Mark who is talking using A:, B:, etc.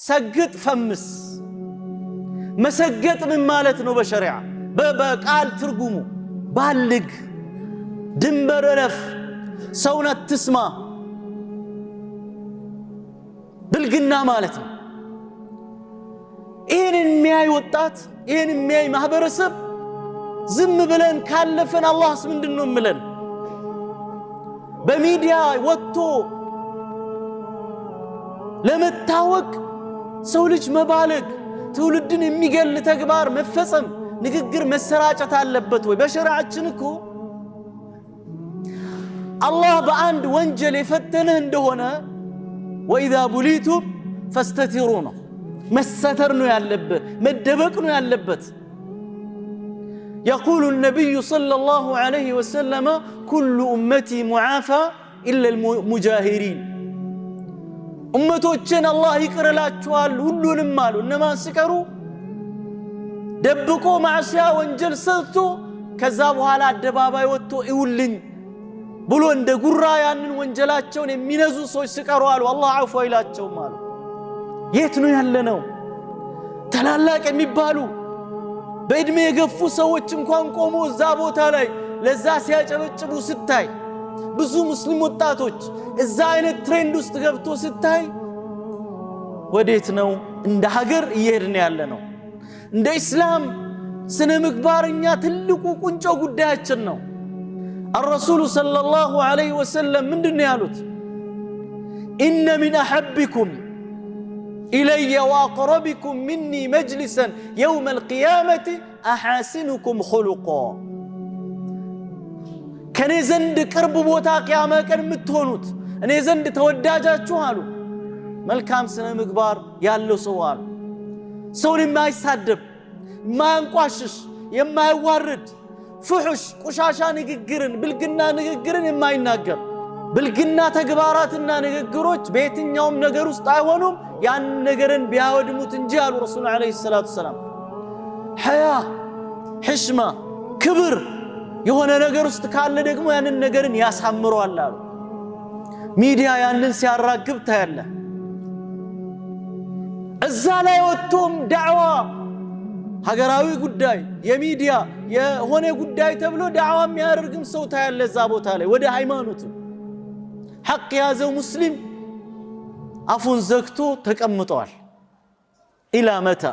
A: ሰግጥ ፈምስ መሰገጥ ምን ማለት ነው በሸሪዓ በቃል ትርጉሙ ባልግ ድንበር እለፍ ሰውን አትስማ ብልግና ማለት ነው ይሄን የሚያይ ወጣት ይሄን የሚያይ ማህበረሰብ ዝም ብለን ካለፈን አላህስ ምንድነው ምለን በሚዲያ ወጥቶ ለመታወቅ ሰው ልጅ መባለግ ትውልድን የሚገል ተግባር መፈጸም ንግግር መሰራጨት አለበት ወይ በሸሪዓችን እኮ አላህ በአንድ ወንጀል የፈተነህ እንደሆነ وإذا بليتم فاستترون مستتر ነው ያለበት መደበቅ ነው ያለበት يقول النبي صلى الله عليه وسلم كل أمتي معافى إلا المجاهرين أمتوچن الله ይቅርላችኋል ሁሉንም አሉ እነማ ሲቀሩ ደብቆ ማዕሲያ ወንጀል ሰርቶ ከዛ በኋላ አደባባይ ወጥቶ ይውልኝ ብሎ እንደ ጉራ ያንን ወንጀላቸውን የሚነዙ ሰዎች ሲቀሩ አሉ አላህ አፉ ይላቸው ማለት የት ነው ያለነው ተላላቅ የሚባሉ በእድሜ የገፉ ሰዎች እንኳን ቆሞ እዛ ቦታ ላይ ለዛ ሲያጨበጭቡ ስታይ ብዙ ሙስሊም ወጣቶች እዛ አይነት ትሬንድ ውስጥ ገብቶ ስታይ ወዴት ነው እንደ ሀገር እየሄድን ያለነው እንደ እስላም ስነ ምግባርኛ ትልቁ ቁንጮ ጉዳያችን ነው الرسول صلى الله عليه وسلم من دنيالوت إن من أحبكم إلي وأقربكم مني مجلسا يوم القيامة أحاسنكم خلقا كان يزند كرب بوتا قيامة كان متهونوت أنا يزند توداجات شوالو ملكام سنة مقبار يالو سوال سوري ما يسادب ما ينقاشش يما يوارد فحش قشاشا ንግግርን ብልግና ንግግርን የማይናገር ብልግና ተግባራትና ንግግሮች በየትኛውም ነገር ውስጥ አይሆኑም ያን ነገርን ቢያወድሙት እንጂ አሉ ረሱል አለይሂ ሰላቱ ሰላም ሐያ ሕሽማ ክብር የሆነ ነገር ውስጥ ካለ ደግሞ ያንን ነገርን ያሳምረዋል አሉ ሚዲያ ያንን ሲያራግብ ታያለ እዛ ላይ ወጥቶም ዳዕዋ ሀገራዊ ጉዳይ የሚዲያ የሆነ ጉዳይ ተብሎ ዳዕዋ የሚያደርግም ሰው ታያለ እዛ ቦታ ላይ ወደ ሃይማኖቱ ሐቅ ያዘው ሙስሊም አፉን ዘግቶ ተቀምጧል ኢላ መታ